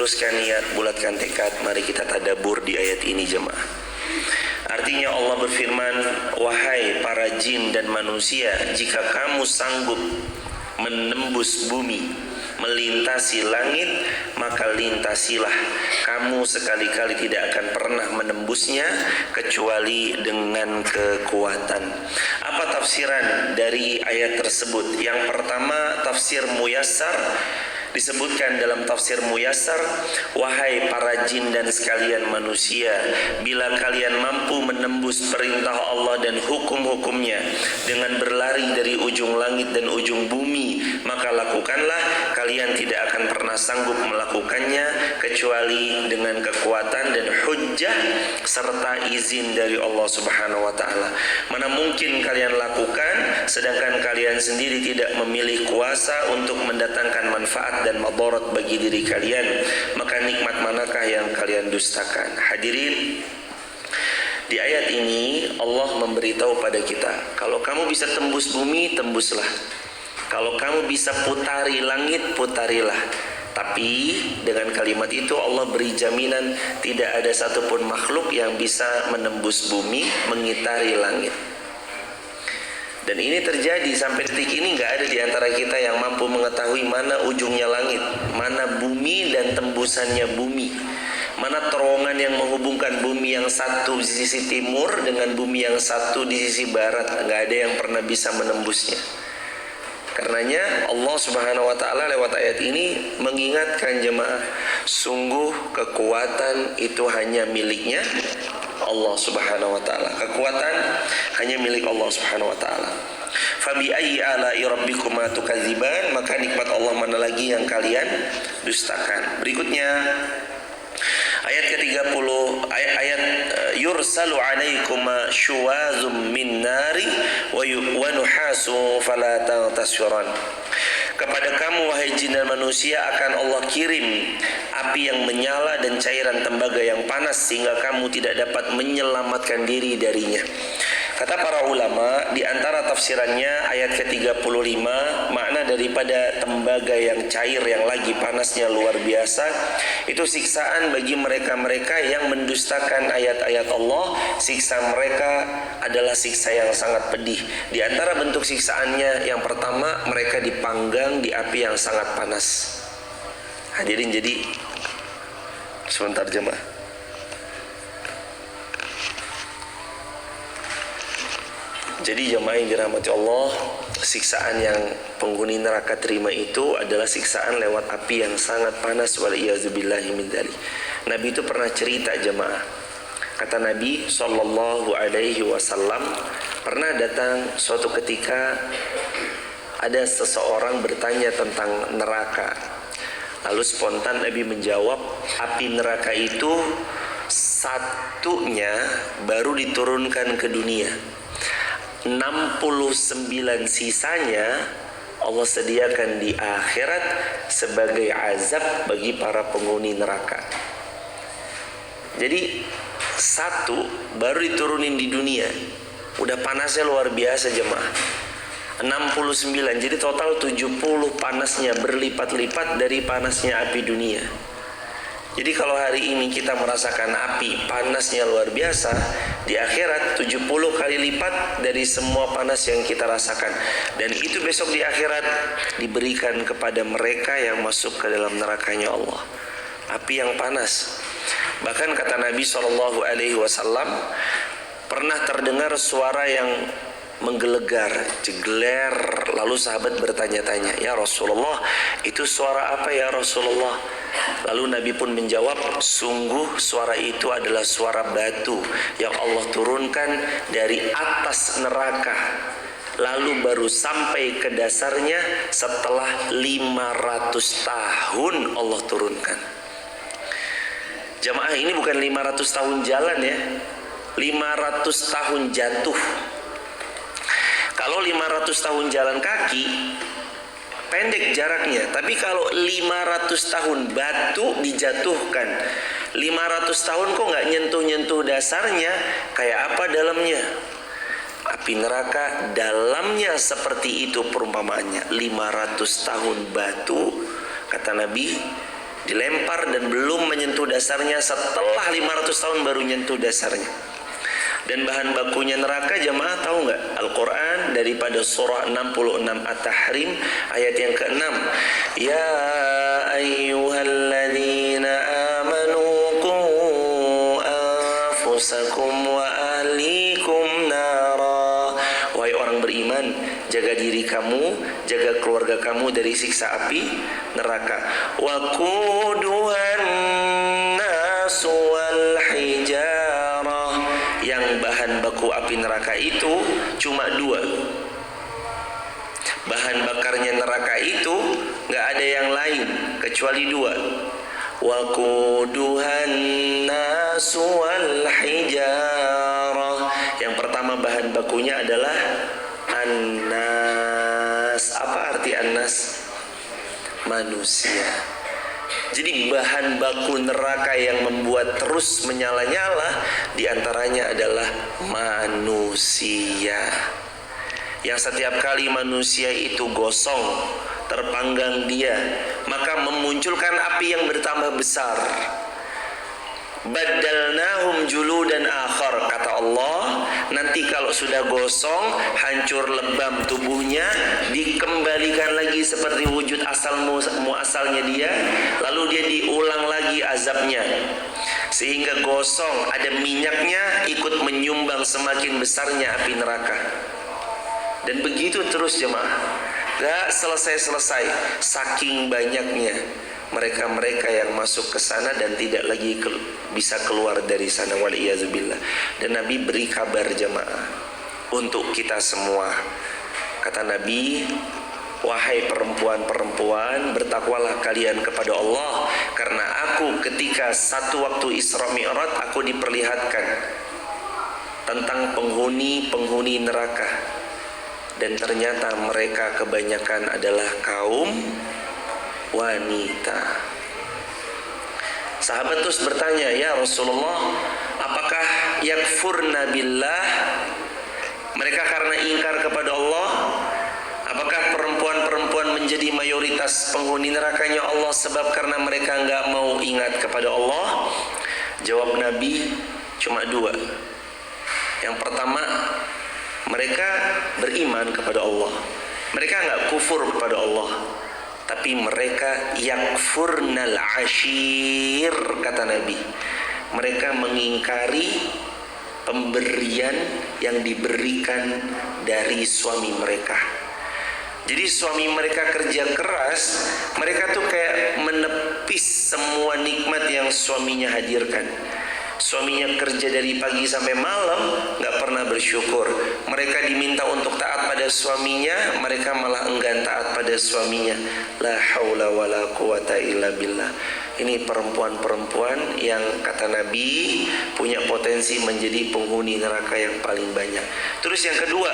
luruskan niat, bulatkan tekad. Mari kita tadabbur di ayat ini jemaah. Artinya Allah berfirman, wahai para jin dan manusia, jika kamu sanggup menembus bumi, melintasi langit, maka lintasilah. Kamu sekali-kali tidak akan pernah menembusnya kecuali dengan kekuatan. Apa tafsiran dari ayat tersebut? Yang pertama, tafsir Muyassar. Disebutkan dalam tafsir Muyassar, wahai para jin dan sekalian manusia, bila kalian mampu menembus perintah Allah dan hukum-hukumnya dengan berlari dari ujung langit dan ujung bumi, maka lakukanlah. Kalian tidak akan pernah sanggup melakukannya kecuali dengan kekuatan dan hujjah serta izin dari Allah Subhanahu wa taala. Mana mungkin kalian lakukan sedangkan kalian sendiri tidak memilih kuasa untuk mendatangkan manfaat dan madarat bagi diri kalian, maka nikmat manakah yang kalian dustakan? Hadirin, di ayat ini Allah memberitahu pada kita, kalau kamu bisa tembus bumi, tembuslah. Kalau kamu bisa putari langit, putarilah. Tapi dengan kalimat itu Allah beri jaminan tidak ada satupun makhluk yang bisa menembus bumi, mengitari langit. Dan ini terjadi sampai detik ini, nggak ada di antara kita yang mampu mengetahui mana ujungnya langit, mana bumi dan tembusannya bumi, mana terowongan yang menghubungkan bumi yang satu di sisi timur dengan bumi yang satu di sisi barat. Nggak ada yang pernah bisa menembusnya. Karenanya Allah Subhanahu wa taala lewat ayat ini mengingatkan jemaah, sungguh kekuatan itu hanya miliknya Allah Subhanahu wa taala. Kekuatan hanya milik Allah Subhanahu wa taala. Fabi ayyi ala'i rabbikuma tukadziban, maka nikmat Allah mana lagi yang kalian dustakan. Berikutnya ayat ke-30, ayat yursalu 'alaikuma syuwazum min nari wa nuhasu fala tantasiran. Kepada kamu wahai jin dan manusia akan Allah kirim api yang menyala dan cairan tembaga yang panas sehingga kamu tidak dapat menyelamatkan diri darinya. Kata para ulama, di antara tafsirannya ayat ke-35, makna daripada tembaga yang cair yang lagi panasnya luar biasa, itu siksaan bagi mereka-mereka yang mendustakan ayat-ayat Allah. Siksa mereka adalah siksa yang sangat pedih. Di antara bentuk siksaannya, yang pertama, mereka dipanggang di api yang sangat panas. Hadirin, jadi sebentar jemaah. Jadi jemaah yang dirahmati Allah, siksaan yang penghuni neraka terima itu adalah siksaan lewat api yang sangat panas, waliyazubillahi min dzalik. Nabi itu pernah cerita jemaah. Kata Nabi sallallahu alaihi wasallam, pernah datang suatu ketika ada seseorang bertanya tentang neraka. Lalu spontan Nabi menjawab, api neraka itu satunya baru diturunkan ke dunia. 69 sisanya Allah sediakan di akhirat sebagai azab bagi para penghuni neraka. Jadi satu baru diturunin di dunia, udah panasnya luar biasa jemaah. 69, jadi total 70 panasnya, berlipat-lipat dari panasnya api dunia. Jadi kalau hari ini kita merasakan api panasnya luar biasa, di akhirat 70 kali lipat dari semua panas yang kita rasakan. Dan itu besok di akhirat diberikan kepada mereka yang masuk ke dalam nerakanya Allah. Api yang panas. Bahkan kata Nabi SAW, pernah terdengar suara yang menggelegar, jegler. Lalu sahabat bertanya-tanya, ya Rasulullah, itu suara apa ya Rasulullah? Lalu Nabi pun menjawab, sungguh suara itu adalah suara batu yang Allah turunkan dari atas neraka, lalu baru sampai ke dasarnya setelah 500 tahun Allah turunkan. Jamaah, ini bukan 500 tahun jalan ya, 500 tahun jatuh. Kalau 500 tahun jalan kaki pendek jaraknya, tapi kalau 500 tahun batu dijatuhkan, 500 tahun kok nggak nyentuh-nyentuh dasarnya, kayak apa dalamnya? Api neraka dalamnya seperti itu perumpamaannya. 500 tahun batu, kata Nabi, dilempar dan belum menyentuh dasarnya, setelah 500 tahun baru nyentuh dasarnya. Dan bahan bakunya neraka jamaah tahu nggak? Al-Quran daripada surah 66 At-Tahrim ayat yang ke-6. Ya ayyuhalladzina amanu qu anfusakum wa ahlikum nara. Wahai orang beriman, jaga diri kamu, jaga keluarga kamu dari siksa api neraka. Wa quduhan nasu wal hijarah. Yang bahan baku api neraka itu cuma 2. Bahan bakarnya neraka itu nggak ada yang lain kecuali 2. Waquduhan nasu wal hijarah. Yang pertama bahan bakunya adalah annas. Apa arti annas? Manusia. Jadi bahan baku neraka yang membuat terus menyala-nyala diantaranya adalah manusia. Yang setiap kali manusia itu gosong, terpanggang dia, maka memunculkan api yang bertambah besar. Badalnahum juludan akhar, kata Allah, nanti kalau sudah gosong, hancur lebam tubuhnya, dikembalikan lagi seperti wujud muasalnya dia, lalu dia diulang lagi azabnya, sehingga gosong, ada minyaknya ikut menyumbang semakin besarnya api neraka. Dan begitu terus jemaah, gak selesai-selesai, saking banyaknya mereka-mereka yang masuk ke sana dan tidak lagi bisa keluar dari sana, waliyazubillah. Dan Nabi beri kabar jemaah untuk kita semua. Kata Nabi, wahai perempuan-perempuan, bertakwalah kalian kepada Allah, karena aku ketika satu waktu Isra Mi'raj aku diperlihatkan tentang penghuni neraka, dan ternyata mereka kebanyakan adalah kaum wanita. Sahabat terus bertanya, ya Rasulullah, apakah yakfurna billah? Mereka karena ingkar kepada Allah? Apakah perempuan-perempuan menjadi mayoritas penghuni nerakanya Allah sebab karena mereka enggak mau ingat kepada Allah? Jawab Nabi, cuma 2. Yang pertama, mereka beriman kepada Allah. Mereka enggak kufur kepada Allah, tapi mereka yakfurnal ashir, kata Nabi. Mereka mengingkari pemberian yang diberikan dari suami mereka. Jadi suami mereka kerja keras, mereka tuh kayak menepis semua nikmat yang suaminya hadirkan. Suaminya kerja dari pagi sampai malam, gak pernah bersyukur. Mereka diminta untuk taat pada suaminya, mereka malah enggan taat pada suaminya. La haula wa la quwata illa billah. Ini perempuan-perempuan yang kata Nabi punya potensi menjadi penghuni neraka yang paling banyak. Terus yang kedua,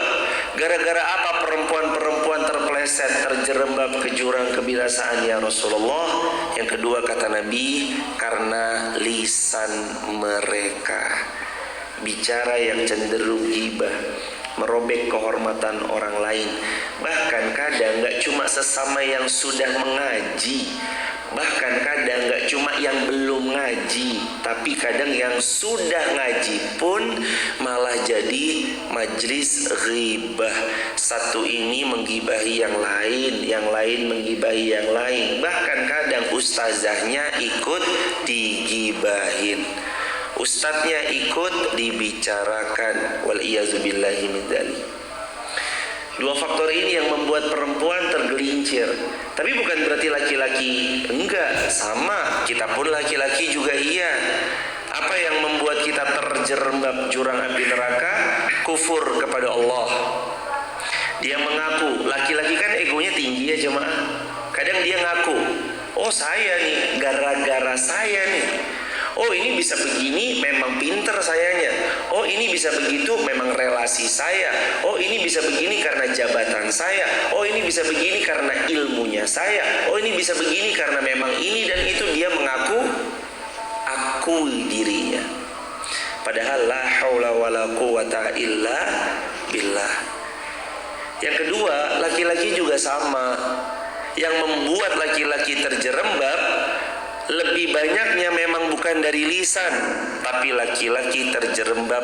gara-gara apa perempuan-perempuan terpeleset, terjerembab ke jurang kebinasaan ya Rasulullah? Yang kedua kata Nabi, karena lisan mereka, bicara yang cenderung ghibah, merobek kehormatan orang lain. Bahkan kadang gak cuma sesama yang sudah mengaji, bahkan kadang gak cuma yang belum ngaji, tapi kadang yang sudah ngaji pun malah jadi majlis ghibah. Satu ini menggibahi yang lain menggibahi yang lain. Bahkan kadang ustazahnya ikut digibahin, ustadznya ikut dibicarakan. Waliyazubillahi min dzalik. 2 faktor ini yang membuat perempuan tergelincir. Tapi bukan berarti laki-laki enggak, sama, kita pun laki-laki juga iya. Apa yang membuat kita terjerembab jurang api neraka? Kufur kepada Allah. Dia mengaku, laki-laki kan egonya tinggi ya jemaah. Kadang dia ngaku, oh saya nih, gara-gara saya nih. Oh ini bisa begini memang pinter sayanya. Oh ini bisa begitu memang relasi saya. Oh ini bisa begini karena jabatan saya. Oh ini bisa begini karena ilmunya saya. Oh ini bisa begini karena memang ini dan itu. Dia mengaku dirinya. Padahal la haula wala quwata illa billah. Yang kedua, laki-laki juga sama. Yang membuat laki-laki terjerembab Lebih banyaknya memang bukan dari lisan, tapi laki-laki terjerembab,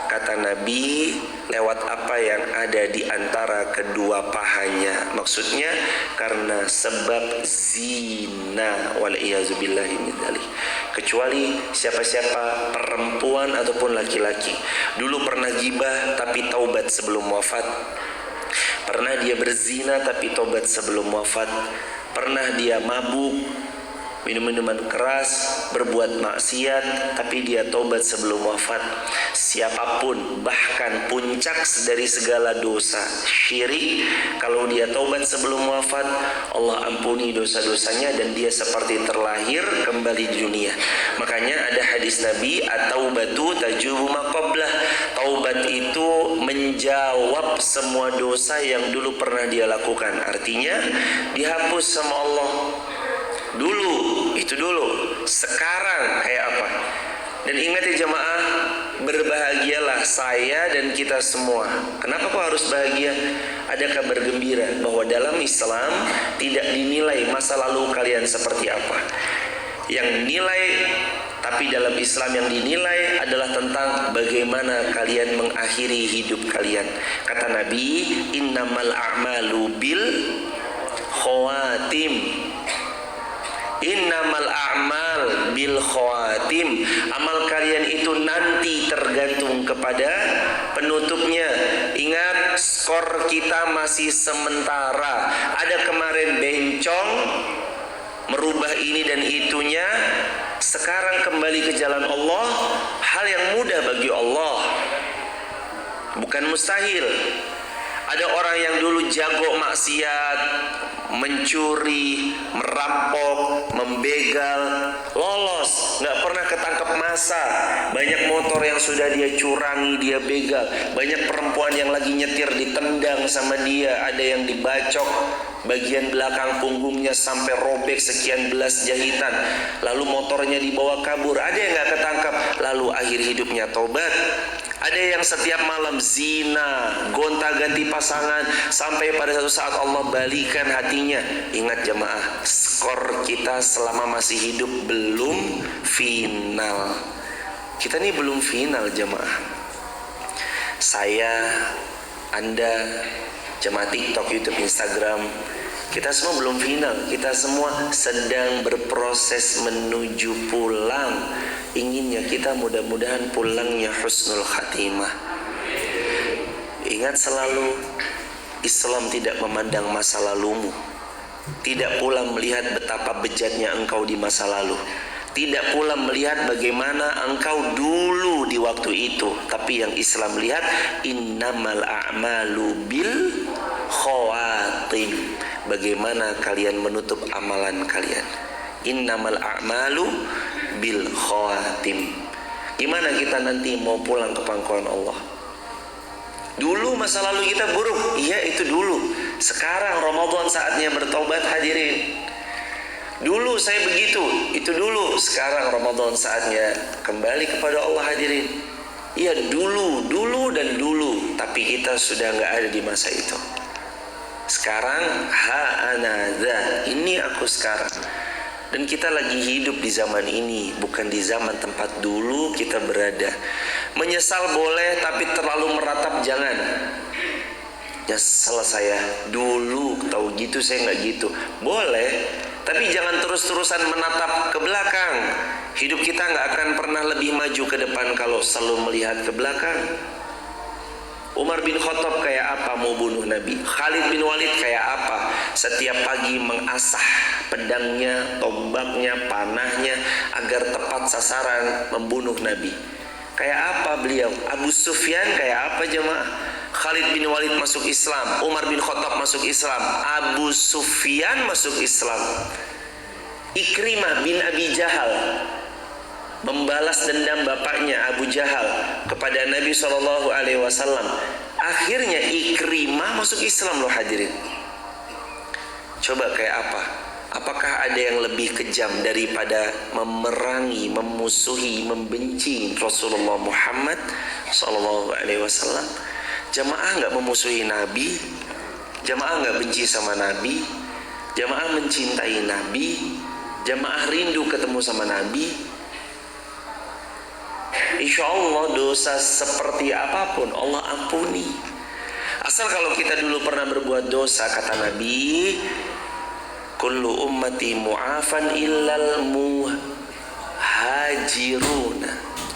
kata Nabi, lewat apa yang ada di antara kedua pahanya. Maksudnya karena sebab zina, wal'iyazubillahi min dzalik. Kecuali siapa-siapa, perempuan ataupun laki-laki, dulu pernah gibah tapi taubat sebelum wafat, pernah dia berzina tapi taubat sebelum wafat, pernah dia mabuk, minum minuman keras, berbuat maksiat, tapi dia tobat sebelum wafat. Siapapun, bahkan puncak dari segala dosa syirik, kalau dia tobat sebelum wafat, Allah ampuni dosa-dosanya dan dia seperti terlahir kembali di dunia. Makanya ada hadis Nabi, at-taubatu tajubu ma qablah. Taubat itu menjawab semua dosa yang dulu pernah dia lakukan. Artinya dihapus sama Allah. Dulu, itu dulu. Sekarang kayak apa? Dan ingat ya jemaah, berbahagialah saya dan kita semua. Kenapa kok harus bahagia? Ada kabar gembira bahwa dalam Islam tidak dinilai masa lalu kalian seperti apa. Yang nilai, tapi dalam Islam yang dinilai adalah tentang bagaimana kalian mengakhiri hidup kalian. Kata Nabi, innamal a'malu bil khawatim. Innamal a'mal bil khawatim. Amal kalian itu nanti tergantung kepada penutupnya. Ingat, skor kita masih sementara. Ada kemarin bencong, merubah ini dan itunya. Sekarang kembali ke jalan Allah, hal yang mudah bagi Allah, bukan mustahil. Ada orang yang dulu jago maksiat, mencuri, merampok, membegal, lolos, nggak pernah ketangkep masa. Banyak motor yang sudah dia curangi, dia begal. Banyak perempuan yang lagi nyetir ditendang sama dia. Ada yang dibacok bagian belakang punggungnya sampai robek sekian belas jahitan. Lalu motornya dibawa kabur. Ada yang nggak ketangkap. Lalu akhir hidupnya tobat. Ada yang setiap malam zina, gonta-ganti pasangan, sampai pada satu saat Allah balikan hatinya. Ingat jemaah, skor kita selama masih hidup belum final. Kita ini belum final jemaah. Saya, Anda, jemaah TikTok, YouTube, Instagram, kita semua belum final. Kita semua sedang berproses menuju pulang. Inginnya kita mudah-mudahan pulangnya husnul khatimah. Ingat selalu, Islam tidak memandang masa lalumu. Tidak pula melihat betapa bejatnya engkau di masa lalu. Tidak pula melihat bagaimana engkau dulu di waktu itu. Tapi yang Islam lihat, innamal a'malu bil khawatim. Bagaimana kalian menutup amalan kalian. Innamal a'malu bil khawatim. Gimana kita nanti mau pulang ke pangkuan Allah? Dulu masa lalu kita buruk, iya itu dulu. Sekarang Ramadan saatnya bertobat hadirin. Dulu saya begitu, itu dulu. Sekarang Ramadan saatnya kembali kepada Allah hadirin. Iya dulu dan dulu. Tapi kita sudah nggak ada di masa itu. Sekarang ha'anadha, ini aku sekarang. Dan kita lagi hidup di zaman ini, bukan di zaman tempat dulu kita berada. Menyesal boleh, tapi terlalu meratap jangan. Nyesel saya dulu, tahu gitu saya nggak gitu. Boleh, tapi jangan terus-terusan menatap ke belakang. Hidup kita nggak akan pernah lebih maju ke depan kalau selalu melihat ke belakang. Umar bin Khattab kayak apa mau bunuh Nabi? Khalid bin Walid kayak apa? Setiap pagi mengasah pedangnya, tombaknya, panahnya agar tepat sasaran membunuh Nabi. Kayak apa beliau? Abu Sufyan kayak apa jemaah? Khalid bin Walid masuk Islam, Umar bin Khattab masuk Islam, Abu Sufyan masuk Islam. Ikrimah bin Abi Jahal membalas dendam bapaknya Abu Jahal kepada Nabi SAW. Akhirnya Ikrimah masuk Islam loh hadirin. Coba kayak apa? Apakah ada yang lebih kejam daripada memerangi, memusuhi, membenci Rasulullah Muhammad SAW? Jamaah nggak memusuhi Nabi, jamaah nggak benci sama Nabi, jamaah mencintai Nabi. Jamaah rindu ketemu sama Nabi, insya Allah dosa seperti apapun Allah ampuni. Asal kalau kita dulu pernah berbuat dosa, kata Nabi, kullu ummati mu'afan illal muhajiruna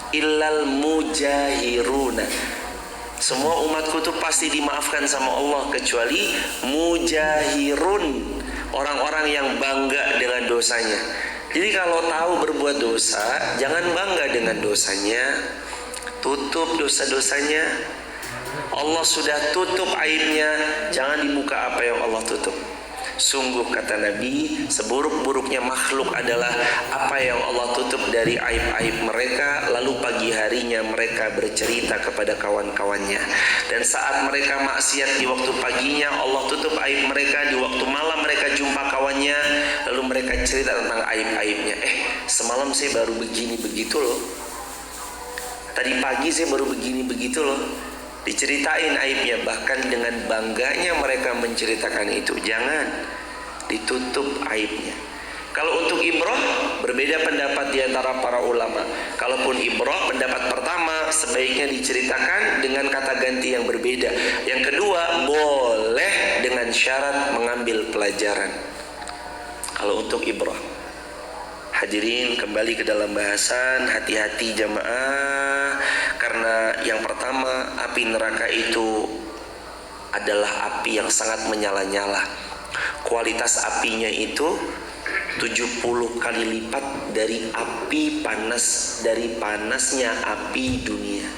illal mujahiruna. Semua umatku tuh pasti dimaafkan sama Allah kecuali mujahirun, orang-orang yang bangga dengan dosanya. Jadi kalau tahu berbuat dosa, jangan bangga dengan dosanya, tutup dosa-dosanya. Allah sudah tutup aibnya, jangan dibuka apa yang Allah tutup. Sungguh kata Nabi, seburuk-buruknya makhluk adalah apa yang Allah tutup dari aib-aib mereka, lalu pagi harinya mereka bercerita kepada kawan-kawannya. Dan saat mereka maksiat di waktu paginya, Allah tutup aib mereka. Di waktu malam mereka jumpa kawannya, lalu mereka cerita tentang aib-aibnya. Semalam saya baru begini begitu loh, tadi pagi saya baru begini begitu loh. Diceritain aibnya, bahkan dengan bangganya mereka menceritakan itu. Jangan ditutup aibnya. Kalau untuk ibrah, berbeda pendapat di antara para ulama. Kalaupun ibrah, pendapat pertama sebaiknya diceritakan dengan kata ganti yang berbeda. Yang kedua, boleh dengan syarat mengambil pelajaran. Kalau untuk ibrah, hadirin kembali ke dalam bahasan, hati-hati jamaah. Karena yang pertama, api neraka itu adalah api yang sangat menyala-nyala. Kualitas apinya itu 70 kali lipat dari api panas, dari panasnya api dunia.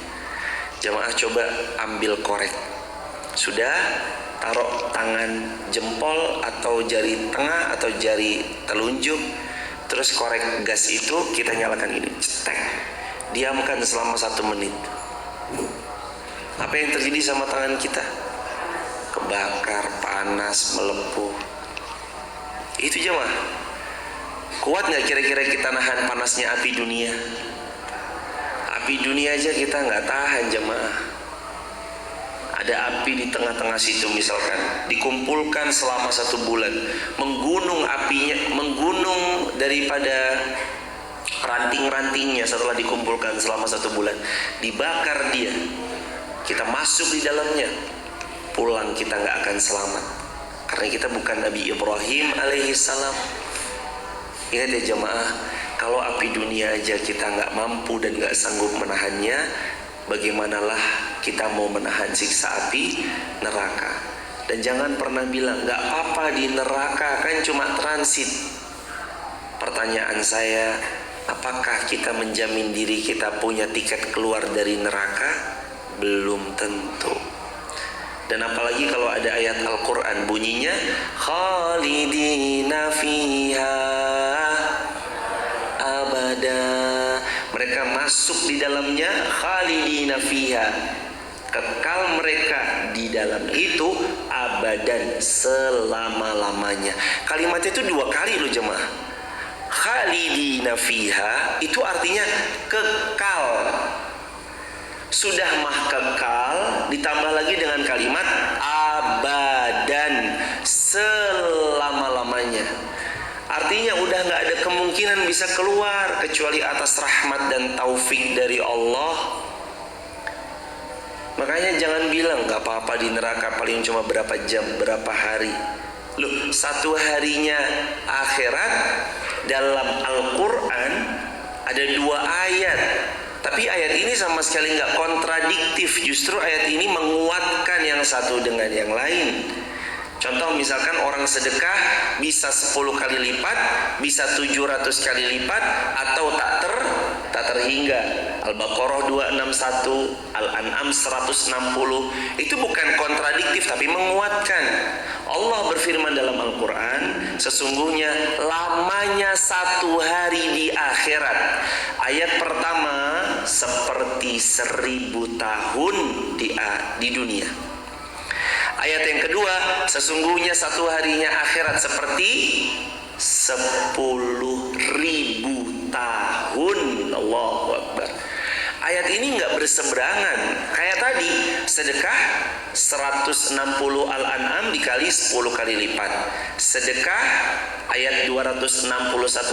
Jamaah coba ambil korek. Sudah, taruh tangan jempol atau jari tengah atau jari telunjuk. Terus korek gas itu kita nyalakan ini, cetek. Diamkan selama 1 menit. Apa yang terjadi sama tangan kita? Kebakar, panas, melepuh. Itu jemaah. Kuat gak kira-kira kita nahan panasnya api dunia? Api dunia aja kita gak tahan jemaah. Ada api di tengah-tengah situ misalkan, dikumpulkan selama 1 bulan, menggunung apinya, menggunung daripada ranting-rantingnya. Setelah dikumpulkan selama 1 bulan, dibakar dia, kita masuk di dalamnya, pulang kita gak akan selamat, karena kita bukan Nabi Ibrahim alaihissalam. Ingat ya jamaah, kalau api dunia aja kita gak mampu dan gak sanggup menahannya, bagaimanalah kita mau menahan siksa api neraka. Dan jangan pernah bilang gak apa-apa di neraka, kan cuma transit. Pertanyaan saya, apakah kita menjamin diri kita punya tiket keluar dari neraka? Belum tentu. Dan apalagi kalau ada ayat Al-Quran bunyinya khalidina fiha abada, mereka masuk di dalamnya, khalidina fiha, kekal mereka di dalam itu, abadan, selama-lamanya. Kalimatnya itu 2 kali loh jemaah. Khalidina fiha itu artinya kekal. Sudah mah kekal, ditambah lagi dengan kalimat abadan, selama-lamanya. Artinya udah gak ada kemungkinan bisa keluar kecuali atas rahmat dan taufik dari Allah. Makanya jangan bilang gak apa-apa di neraka, paling cuma berapa jam, berapa hari. Loh, 1 harinya akhirat. Dalam Al-Quran ada 2 ayat, tapi ayat ini sama sekali gak kontradiktif. Justru ayat ini menguatkan yang satu dengan yang lain. Contoh misalkan orang sedekah bisa 10 kali lipat, bisa 700 kali lipat, atau tak terhingga. Al-Baqarah 261, Al-An'am 160. Itu bukan kontradiktif tapi menguatkan. Allah berfirman dalam Al-Quran, sesungguhnya lamanya 1 hari di akhirat. Ayat pertama seperti 1000 tahun di dunia. Ayat yang kedua, sesungguhnya 1 harinya akhirat seperti 10.000 tahun. Allahu Akbar. Ayat ini nggak berseberangan. Kayak tadi tadi sedekah 160 Al-An'am dikali 10 kali lipat. Sedekah ayat 261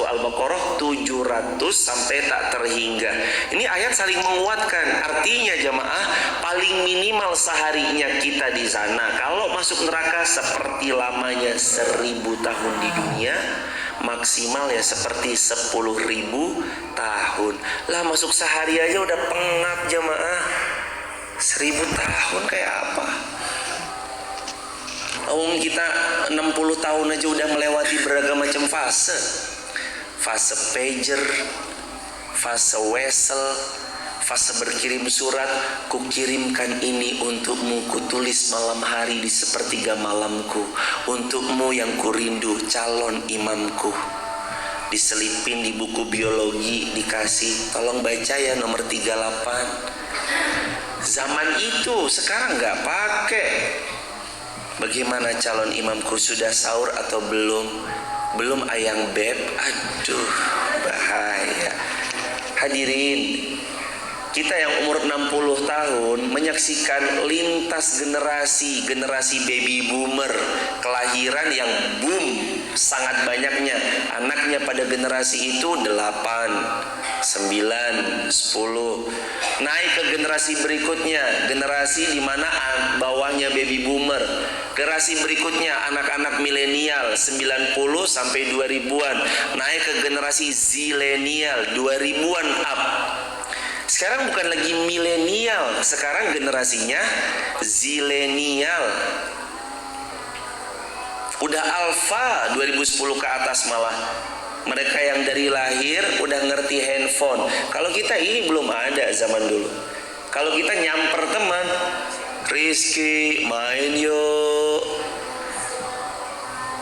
Al-Baqarah 700 sampai tak terhingga. Ini ayat saling menguatkan. Artinya jamaah, paling minimal seharinya kita di sana kalau masuk neraka seperti lamanya 1000 tahun di dunia, maksimal ya seperti 10.000 tahun. Lah masuk sehari aja udah pengap jamaah. 1000 tahun kayak apa? Kita 60 tahun aja udah melewati beragam macam fase. Fase pager, fase wesel, fase berkirim surat. Kukirimkan ini untukmu, kutulis malam hari di sepertiga malamku. Untukmu yang kurindu, calon imamku. Diselipin di buku biologi, dikasih, tolong baca ya nomor 38. Zaman itu, sekarang nggak pakai. Bagaimana calon imamku, sudah sahur atau belum? Belum ayang beb. Aduh, bahaya. Hadirin, kita yang umur 60 tahun menyaksikan lintas generasi baby boomer, kelahiran yang boom sangat banyaknya. Anaknya pada generasi itu 8, 9, 10. Naik ke generasi berikutnya, generasi di mana bawahnya baby boomer. Generasi berikutnya anak-anak milenial 90 sampai 2000-an. Naik ke generasi zilenial 2000-an up. Sekarang bukan lagi milenial, sekarang generasinya zilenial. Udah alfa 2010 ke atas malah. Mereka yang dari lahir udah ngerti handphone. Kalau kita ini belum ada zaman dulu. Kalau kita nyamper teman, Rizky main yuk,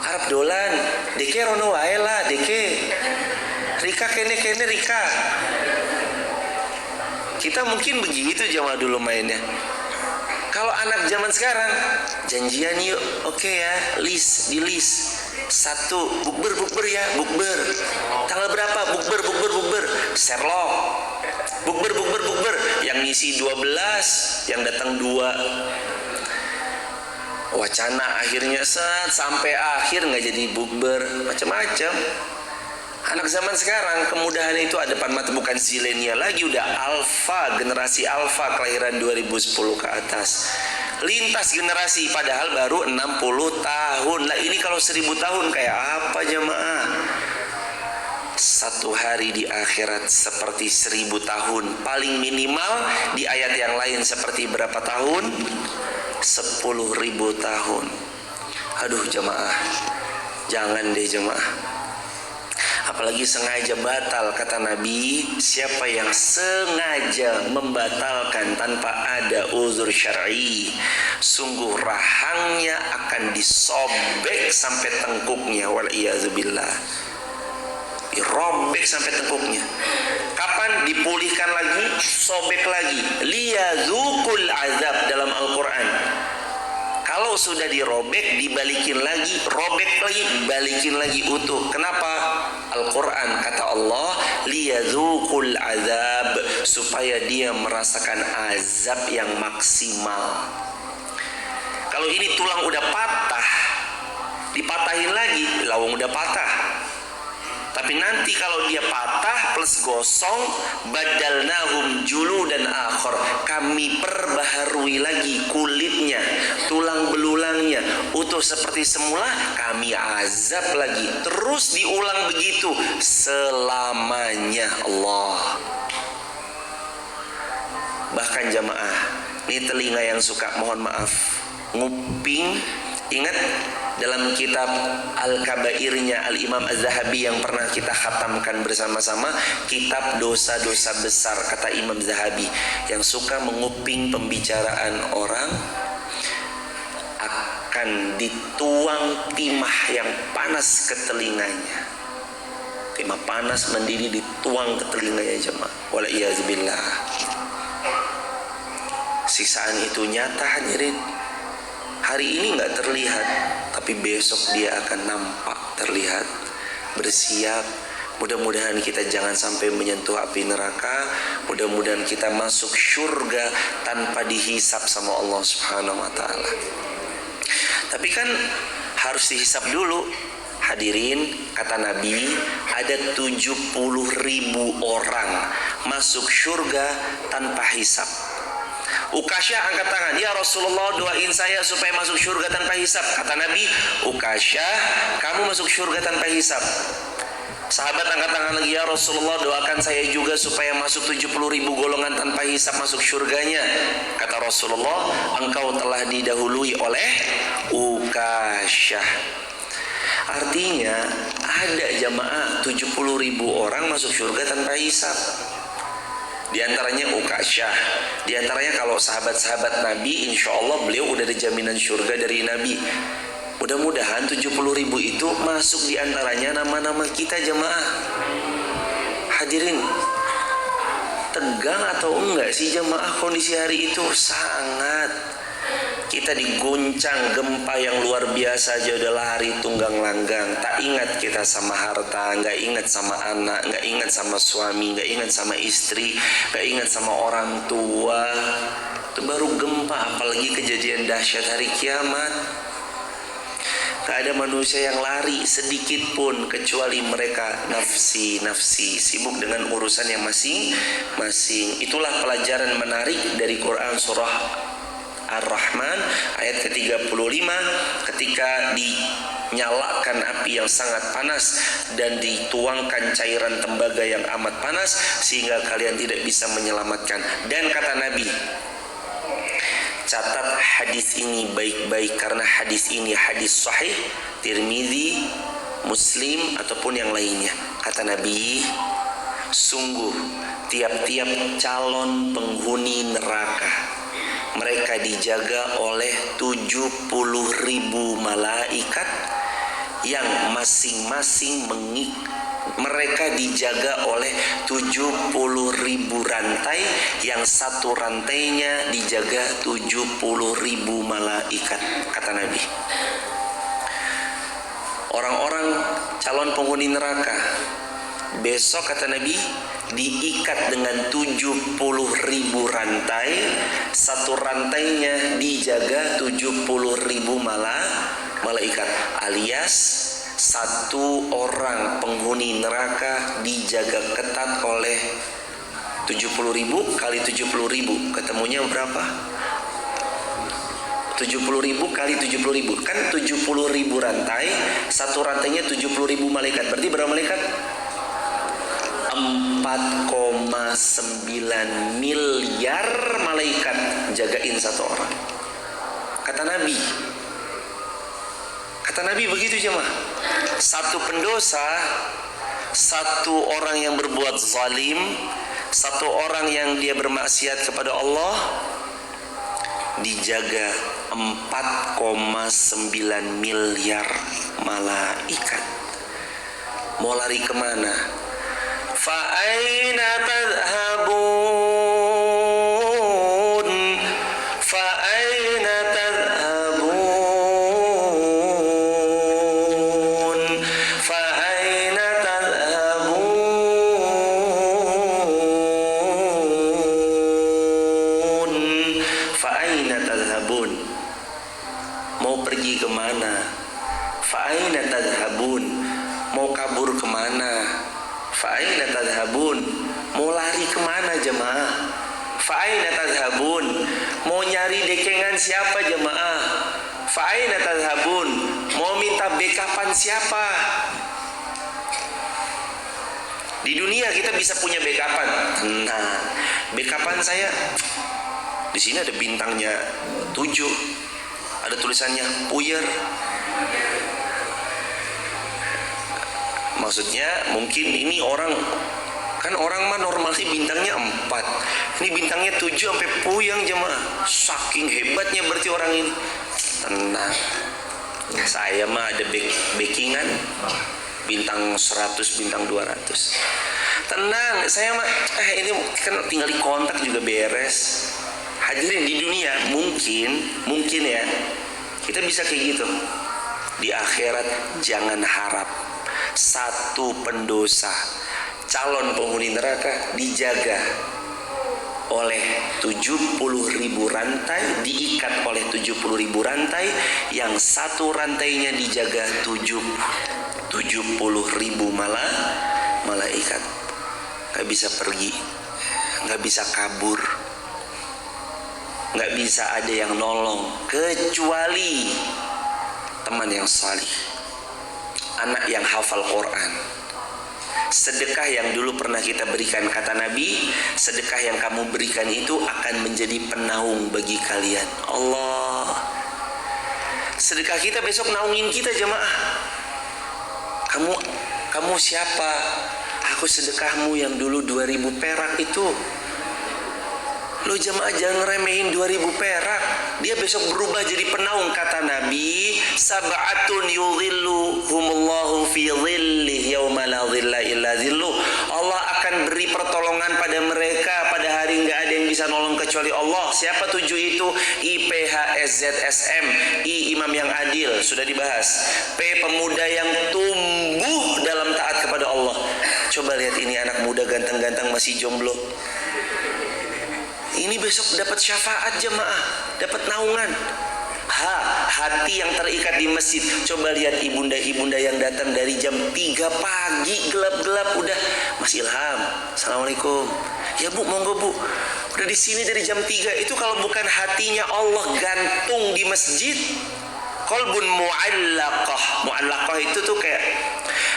Arab dolan, deke rono wae lah, deke Rika kene Rika. Kita mungkin begitu zaman dulu mainnya. Kalau anak zaman sekarang, janjian yuk, oke ya, di list. 1, bukber ya, bukber. Tanggal berapa? Bukber. Sherlock. Bukber. Yang ngisi 12, yang datang 2. Wacana akhirnya sampai akhir nggak jadi bukber, macam-macam. Anak zaman sekarang kemudahan itu ada depan mata, bukan zilenial lagi, udah alfa, generasi alfa kelahiran 2010 ke atas. Lintas generasi padahal baru 60 tahun. Lah ini kalau 1000 tahun kayak apa jemaah? Satu hari di akhirat seperti 1000 tahun. Paling minimal di ayat yang lain seperti berapa tahun? 10.000 tahun. Aduh jemaah, jangan deh jemaah. Apalagi sengaja batal, kata Nabi, siapa yang sengaja membatalkan tanpa ada uzur syar'i, sungguh rahangnya akan disobek sampai tengkuknya, wal'iyazubillah. Dirobek sampai tengkuknya. Kapan dipulihkan lagi? Sobek lagi. Liyadzukul azab dalam Al-Quran. Kalau sudah dirobek, dibalikin lagi, robek lagi, balikin lagi utuh. Kenapa? Al-Quran kata Allah, liyadzukul azab, supaya dia merasakan azab yang maksimal. Kalau ini tulang udah patah, dipatahin lagi, lawang udah patah. Tapi nanti kalau dia patah plus gosong, badalnahum juludan akhar, kami perbaharui lagi kulitnya, tulang belulangnya utuh seperti semula, kami azab lagi. Terus diulang begitu selamanya. Allah. Bahkan jamaah, ini telinga yang suka, mohon maaf, nguping. Ingat dalam kitab Al-Kabairnya Al-Imam Az-Zahabi yang pernah kita khatamkan bersama-sama, kitab dosa-dosa besar, kata Imam Zahabi, yang suka menguping pembicaraan orang akan dituang timah yang panas ke telinganya. Timah panas mendidih dituang ke telinganya jemaah. Wal'iyazubillah. Siksaan itu nyata hadirin. Hari ini nggak terlihat, tapi besok dia akan nampak terlihat. Bersiap, Mudah-mudahan kita jangan sampai menyentuh api neraka. Mudah-mudahan kita masuk surga tanpa dihisap sama Allah Subhanahu wa ta'ala. Tapi kan harus dihisap dulu. Hadirin, kata Nabi, ada 70.000 orang masuk surga tanpa hisap. Ukasyah angkat tangan, ya Rasulullah, doain saya supaya masuk surga tanpa hisap. Kata Nabi, Ukasyah, kamu masuk surga tanpa hisap. Sahabat angkat tangan lagi, ya Rasulullah, doakan saya juga supaya masuk 70.000 golongan tanpa hisap masuk surganya. Kata Rasulullah, engkau telah didahului oleh Ukasyah. Artinya ada jamaah 70.000 orang masuk surga tanpa hisap. Di antaranya Ukasyah. Di antaranya kalau sahabat-sahabat Nabi, insya Allah beliau udah ada jaminan surga dari Nabi. Mudah-mudahan 70.000 itu masuk di antaranya nama-nama kita jamaah. Hadirin, tegang atau enggak sih jamaah kondisi hari itu? Sangat. Kita diguncang gempa yang luar biasa aja udah lari tunggang langgang. Tak ingat kita sama harta, nggak ingat sama anak, nggak ingat sama suami, nggak ingat sama istri, nggak ingat sama orang tua. Itu baru gempa, apalagi kejadian dahsyat hari kiamat. Tak ada manusia yang lari sedikit pun kecuali mereka nafsi, sibuk dengan urusan yang masing-masing. Itulah pelajaran menarik dari Quran surah Ar-Rahman ayat ke-35, ketika dinyalakan api yang sangat panas dan dituangkan cairan tembaga yang amat panas sehingga kalian tidak bisa menyelamatkan. Dan kata Nabi, catat hadis ini baik-baik karena hadis ini hadis sahih, Tirmidzi, Muslim ataupun yang lainnya. Kata Nabi, sungguh tiap-tiap calon penghuni neraka mereka dijaga oleh 70.000 malaikat yang masing-masing mereka dijaga oleh 70.000 rantai yang satu rantainya dijaga 70.000 malaikat. Kata Nabi, orang-orang calon penghuni neraka besok, kata Nabi, diikat dengan 70.000 rantai. Satu rantainya dijaga 70.000 malaikat, alias satu orang penghuni neraka dijaga ketat oleh 70.000 kali 70.000. Ketemunya berapa? 70.000 kali 70.000. Kan 70.000 rantai, satu rantainya 70.000 malaikat. Berarti berapa malaikat? 4,9 miliar malaikat jagain satu orang. Kata Nabi begitu jemaah. Satu pendosa, satu orang yang berbuat zalim, satu orang yang dia bermaksiat kepada Allah dijaga 4,9 miliar malaikat. Mau lari kemana? Fa'aina tadhhabun, fa'aina tadhhabun, fa'aina tadhhabun, fa'aina tadhhabun. Mau pergi kemana? Fa'aina tadhhabun, mau kabur kemana? Fa'aina tadhhabun, mau lari kemana jemaah? Fa'aina tadhhabun, mau nyari dekengan siapa jemaah? Fa'aina tadhhabun, mau minta backupan siapa? Di dunia kita bisa punya backupan. Nah, backupan saya di sini ada bintangnya 7, ada tulisannya puyer. Maksudnya mungkin ini orang mah normalnya bintangnya 4, ini bintangnya 7 sampai puyeng jemaah. Saking hebatnya berarti orang ini. Tenang, saya mah ada backingan bintang 100, bintang 200. Tenang, saya mah ini kan tinggal di kontak juga beres. Hadirin, di dunia mungkin ya kita bisa kayak gitu. Di akhirat jangan harap. Satu pendosa, calon penghuni neraka dijaga oleh 70.000 rantai, diikat oleh 70.000 rantai, yang satu rantainya dijaga 70.000 malaikat. Gak bisa pergi, gak bisa kabur, gak bisa ada yang nolong kecuali teman yang salih, anak yang hafal Quran. Sedekah yang dulu pernah kita berikan, kata Nabi, sedekah yang kamu berikan itu akan menjadi penaung bagi kalian. Allah, sedekah kita besok naungin kita jemaah. Kamu siapa? Aku sedekahmu yang dulu 2.000 perak itu. Lo jemaah jangan remehin 2.000 perak. Dia besok berubah jadi penaung, kata Nabi. Sab'atun yudhilluhumullahu fi dhillih yawma la dhilla illa dhilluh. Allah akan beri pertolongan pada mereka pada hari nggak ada yang bisa nolong kecuali Allah. Siapa 7 itu? IPHSZSM. I, imam yang adil, sudah dibahas. P, pemuda yang tumbuh dalam taat kepada Allah. Coba lihat ini anak muda ganteng-ganteng masih jomblo. Ini besok dapat syafaat jemaah, dapat naungan. Hati yang terikat di masjid. Coba lihat ibunda-ibunda yang datang dari jam 3 pagi, gelap-gelap udah, Mas Ilham, Assalamualaikum. Ya Bu, monggo Bu. Udah di sini dari jam 3. Itu kalau bukan hatinya Allah gantung di masjid. Qalbun mu'allaqah. Mu'allaqah itu tuh kayak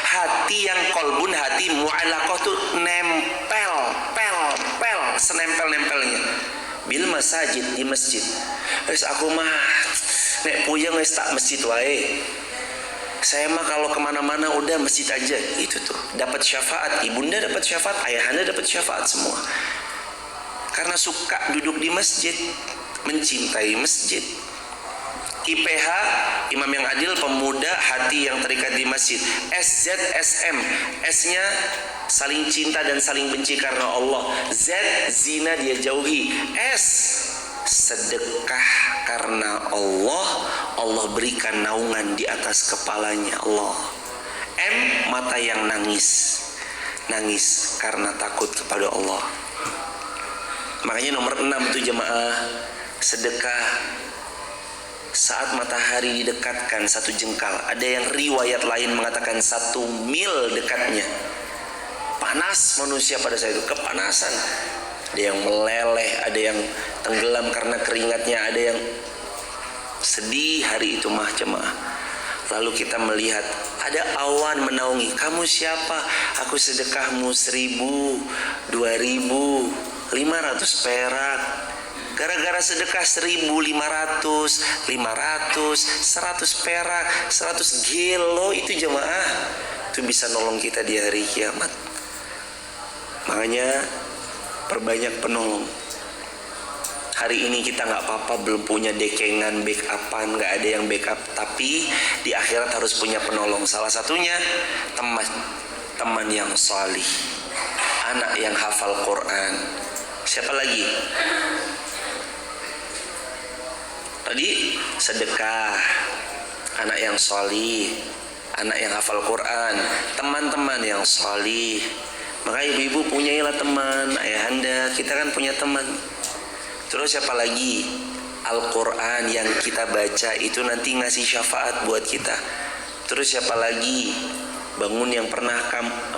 hati yang kolbun, hati mu'allaqah tuh nempel, senempel-nempelnya bil masajid, di masjid. Wes aku mah nek puyeng wes tak masjid wae. Saya mah kalau kemana-mana udah masjid aja. Itu tuh dapat syafaat, ibunda dapat syafaat, ayahanda dapat syafaat semua. Karena suka duduk di masjid, mencintai masjid. IPH, imam yang adil, pemuda, hati yang terikat di masjid. SZSM, S-nya saling cinta dan saling benci karena Allah. Z, zina dia jauhi. S, sedekah karena Allah. Allah berikan naungan di atas kepalanya Allah. M, mata yang nangis karena takut kepada Allah. Makanya nomor 6 itu jemaah, sedekah saat matahari didekatkan 1 jengkal. Ada yang riwayat lain mengatakan 1 mil dekatnya. Panas manusia pada saat itu, kepanasan. Ada yang meleleh, ada yang tenggelam karena keringatnya, ada yang sedih hari itu mah jemaah. Lalu kita melihat ada awan menaungi. Kamu siapa? Aku sedekahmu 1.000, 2.000, 500 perak. Gara-gara sedekah 1.500, 500, 100 perak, 100 gelo itu jemaah, itu bisa nolong kita di hari kiamat. Makanya perbanyak penolong. Hari ini kita nggak apa-apa belum punya dekengan, backupan, nggak ada yang backup, tapi di akhirat harus punya penolong. Salah satunya teman yang salih, anak yang hafal Quran. Siapa lagi? Tadi sedekah, anak yang sholih, anak yang hafal Quran, teman-teman yang sholih. Maka ibu-ibu punyailah teman, ayahanda, kita kan punya teman. Terus siapa lagi? Al-Quran yang kita baca itu nanti ngasih syafaat buat kita. Terus siapa lagi? Bangun yang pernah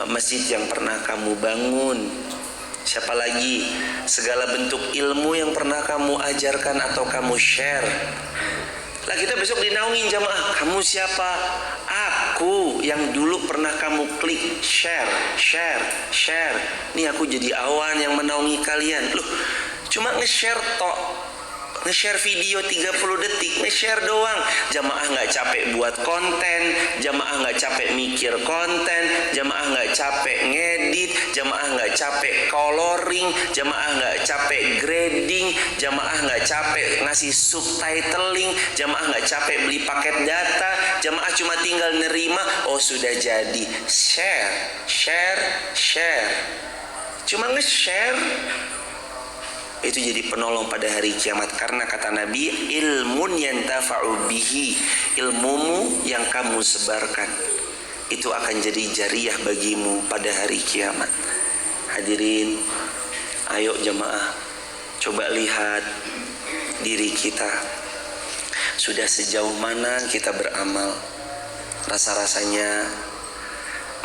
masjid yang pernah kamu bangun. Siapa lagi? Segala bentuk ilmu yang pernah kamu ajarkan atau kamu share. Lah kita besok dinaungin jamaah. Kamu siapa? Aku yang dulu pernah kamu klik share. Nih aku jadi awan yang menaungi kalian. Loh, cuma nge-share tok. Nge-share video 30 detik, nge-share doang. Jamaah nggak capek buat konten, jamaah nggak capek mikir konten, jamaah nggak capek ngedit, jamaah nggak capek coloring, jamaah nggak capek grading, jamaah nggak capek ngasih subtitling, jamaah nggak capek beli paket data, jamaah cuma tinggal nerima. Oh sudah jadi. Share. Cuma nge-share. Itu jadi penolong pada hari kiamat. Karena kata Nabi, ilmun yantafa'u bihi, ilmumu yang kamu sebarkan. itu akan jadi jariah bagimu pada hari kiamat. Hadirin, ayo jemaah, coba lihat diri kita. Sudah sejauh mana kita beramal? Rasa-rasanya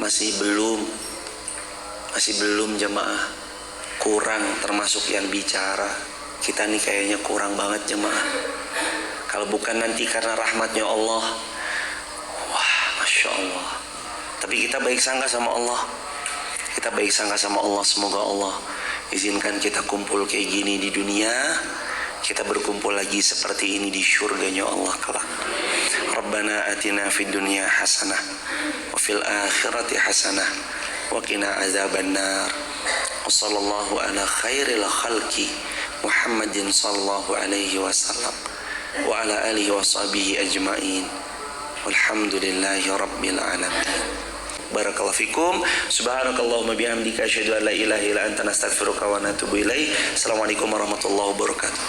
masih belum jemaah. Kurang, termasuk yang bicara. Kita nih kayaknya kurang banget jemaah. Kalau bukan nanti karena rahmatnya Allah, wah Masya Allah. Tapi kita baik sangka sama Allah. Kita baik sangka sama Allah. Semoga Allah izinkan kita kumpul kayak gini di dunia, kita berkumpul lagi seperti ini di syurganya Allah kelak. Rabbana atina fid dunya hasanah wa fil akhirati hasanah wa qina azabannar. Wa sallallahu ala khairil khalqi Muhammadin sallallahu alaihi wasallam wa ala alihi wa sahbihi ajma'in. Walhamdulillahi rabbil alamin. Barakallahu fikum. Subhanakallahumma bihamdika asyhadu an la ilaha illa anta nastaghfiruka wa natubu ilaik. Assalamualaikum warahmatullahi wabarakatuh.